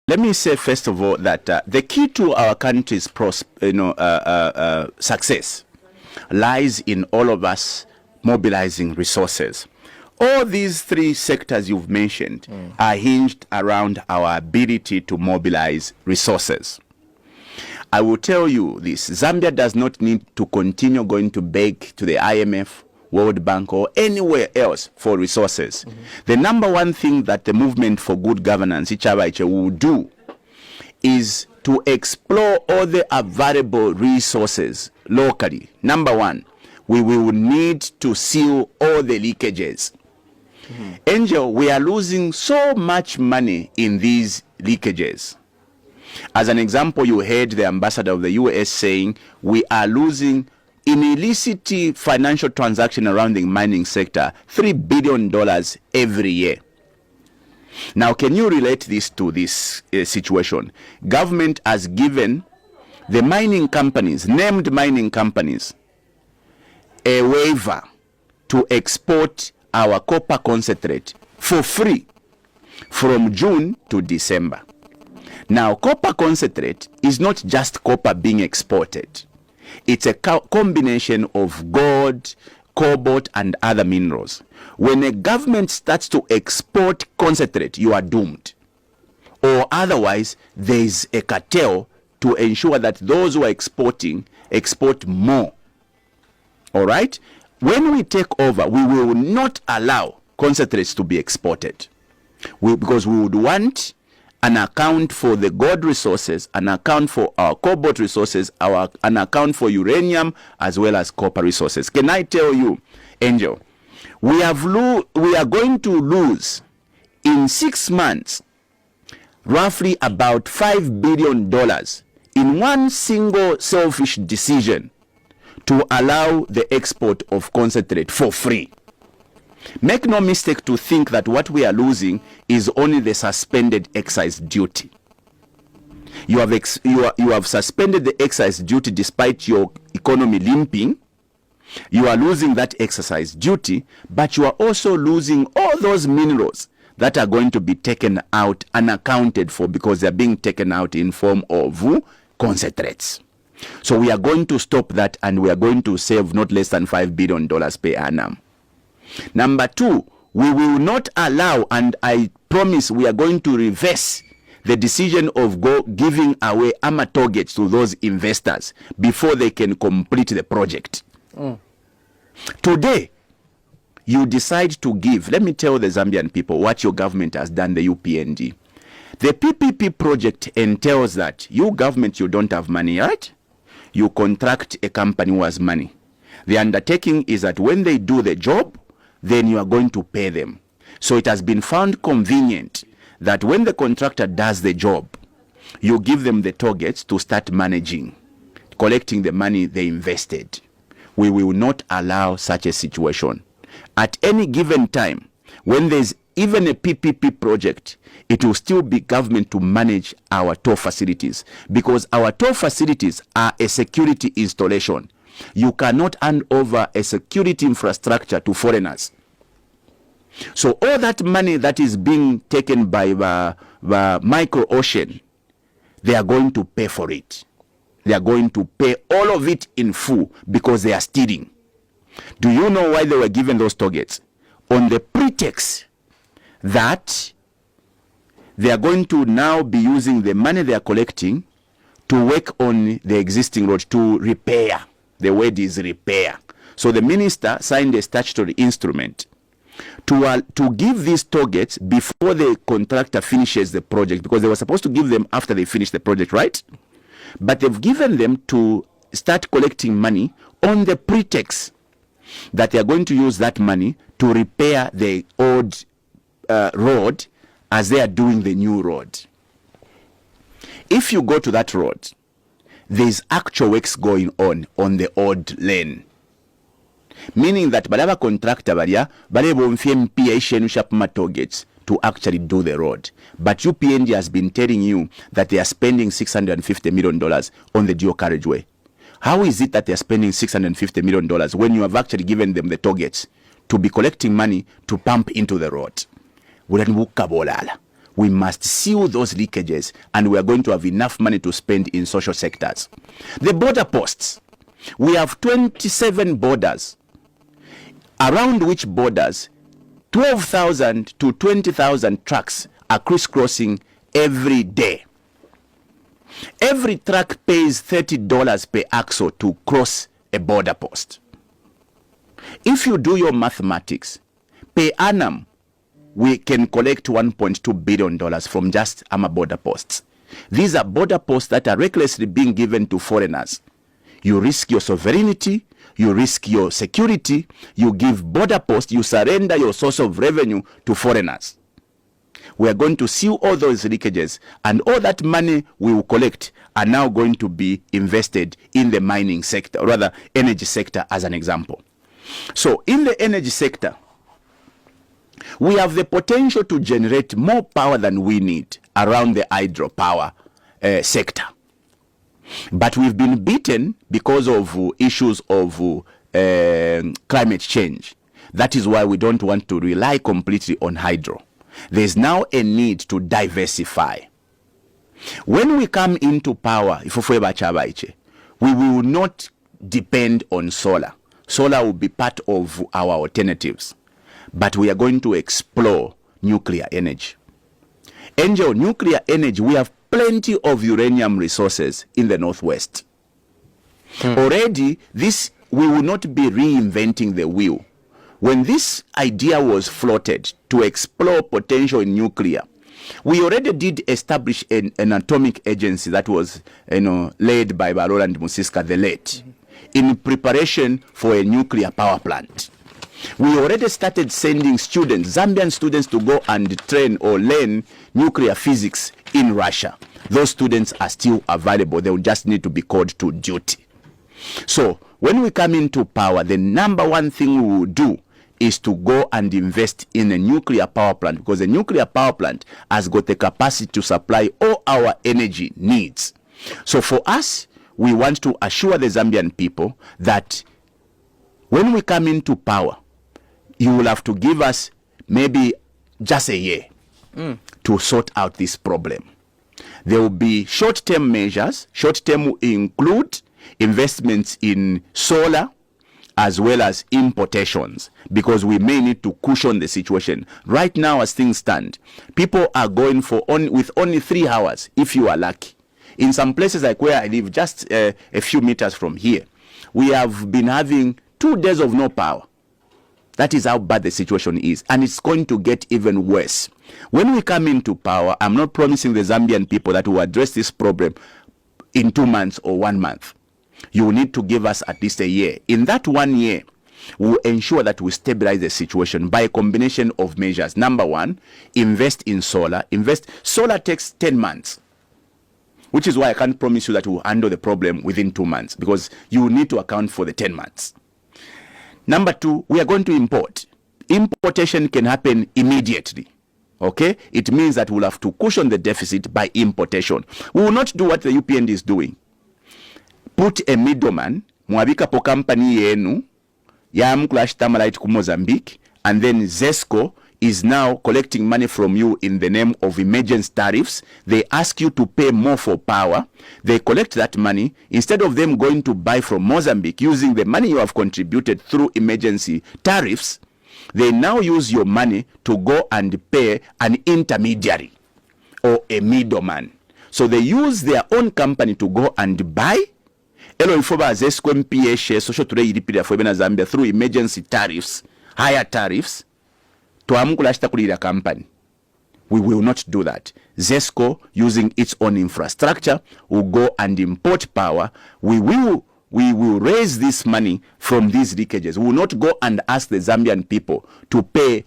Let me say first of all that the key to our country's success lies in all of us mobilizing resources. All these three sectors you've mentioned are hinged around our ability to mobilize resources. I will tell you this: Zambia does not need to continue going to beg to the IMF, World Bank, or anywhere else for resources. The number one thing that the Movement for Good Governance, Ichabache, will do is to explore all the available resources locally. Number one, we will need to seal all the leakages. Angel, we are losing so much money in these leakages. As an example, you heard the ambassador of the US saying we are losing in illicit financial transaction around the mining sector, $3 billion every year. Now, can you relate this to this situation? Government has given the mining companies, named mining companies, a waiver to export our copper concentrate for free from June to December. Now, copper concentrate is not just copper being exported. It's a combination of gold, cobalt, and other minerals. When a government starts to export concentrate, you are doomed. Or otherwise, there is a cartel to ensure that those who are exporting export more. All right? When we take over, we will not allow concentrates to be exported. Because we would want an account for the gold resources, an account for our cobalt resources, an account for uranium, as well as copper resources. Can I tell you, Angel, we are going to lose in 6 months roughly about $5 billion in one single selfish decision to allow the export of concentrate for free. Make no mistake to think that what we are losing is only the suspended excise duty. You have suspended the excise duty despite your economy limping. You are losing that excise duty, but you are also losing all those minerals that are going to be taken out unaccounted for because they are being taken out in form of concentrates. So we are going to stop that, and we are going to save not less than $5 billion per annum. Number two, we will not allow, and I promise we are going to reverse the decision of giving away armor targets to those investors before they can complete the project. Today, you decide to give. Let me tell the Zambian people what your government has done, the UPND. The PPP project entails that you government, you don't have money, right? You contract a company who has money. The undertaking is that when they do the job, then you are going to pay them. So it has been found convenient that when the contractor does the job, you give them the targets to start managing, collecting the money they invested. We will not allow such a situation. At any given time, when there's even a PPP project, it will still be government to manage our toll facilities, because our toll facilities are a security installation. You cannot hand over a security infrastructure to foreigners. So all that money that is being taken by the micro ocean, they are going to pay for it. They are going to pay all of it in full because they are stealing. Do you know why they were given those targets? On the pretext that they are going to now be using the money they are collecting to work on the existing road, to repair. The word is repair. So the minister signed a statutory instrument to give these targets before the contractor finishes the project, because they were supposed to give them after they finish the project, right? But they've given them to start collecting money on the pretext that they are going to use that money to repair the old road as they are doing the new road. If you go to that road, there's actual works going on the old lane. Meaning that balaba contractor balia balebo mfie ishenu shapma targets to actually do the road. But UPND has been telling you that they are spending $650 million on the dual carriageway. How is it that they are spending $650 million when you have actually given them the targets to be collecting money to pump into the road? we must seal those leakages, and we are going to have enough money to spend in social sectors. The border posts. We have 27 borders, around which borders 12,000 to 20,000 trucks are crisscrossing every day. Every truck pays $30 per axle to cross a border post. If you do your mathematics, per annum, we can collect $1.2 billion from just AMA border posts. These are border posts that are recklessly being given to foreigners. You risk your sovereignty, you risk your security, you give border posts, you surrender your source of revenue to foreigners. We are going to seal all those leakages, and all that money we will collect are now going to be invested in the mining sector, or rather energy sector as an example. So in the energy sector, we have the potential to generate more power than we need around the hydropower sector. But we've been beaten because of issues of climate change. That is why we don't want to rely completely on hydro. There's now a need to diversify. When we come into power, we will not depend on solar. Solar will be part of our alternatives. But we are going to explore nuclear energy. Angel, nuclear energy, we have plenty of uranium resources in the Northwest. Already, we will not be reinventing the wheel. When this idea was floated to explore potential in nuclear, we already did establish an atomic agency that was led by Roland Musiska the late, in preparation for a nuclear power plant. We already started sending students, Zambian students, to go and train or learn nuclear physics in Russia. Those students are still available. They will just need to be called to duty. So when we come into power, the number one thing we will do is to go and invest in a nuclear power plant, because a nuclear power plant has got the capacity to supply all our energy needs. So for us, we want to assure the Zambian people that when we come into power, you will have to give us maybe just a year to sort out this problem. There will be short-term measures. Short-term will include investments in solar as well as importations, because we may need to cushion the situation. Right now, as things stand, people are going with only 3 hours, if you are lucky. In some places like where I live, just a few meters from here, we have been having 2 days of no power. That is how bad the situation is, and it's going to get even worse. When we come into power, I'm not promising the Zambian people that we'll address this problem in 2 months or 1 month. You will need to give us at least a year. In that 1 year, we'll ensure that we stabilize the situation by a combination of measures. Number one, invest in solar. Solar takes 10 months, which is why I can't promise you that we'll handle the problem within 2 months, because you will need to account for the 10 months. Number two, we are going to import. Importation can happen immediately. Okay? It means that we'll have to cushion the deficit by importation. We will not do what the UPND is doing. Put a middleman, mwabika po company yenu, ya mkulash tamalite ku Mozambique, and then ZESCO is now collecting money from you in the name of emergency tariffs. They ask you to pay more for power. They collect that money. Instead of them going to buy from Mozambique using the money you have contributed through emergency tariffs, they now use your money to go and pay an intermediary or a middleman. So they use their own company to go and buy Zambia through emergency tariffs, higher tariffs, to company. We will not do that. ZESCO, using its own infrastructure, will go and import power. We will raise this money from these leakages. We will not go and ask the Zambian people to pay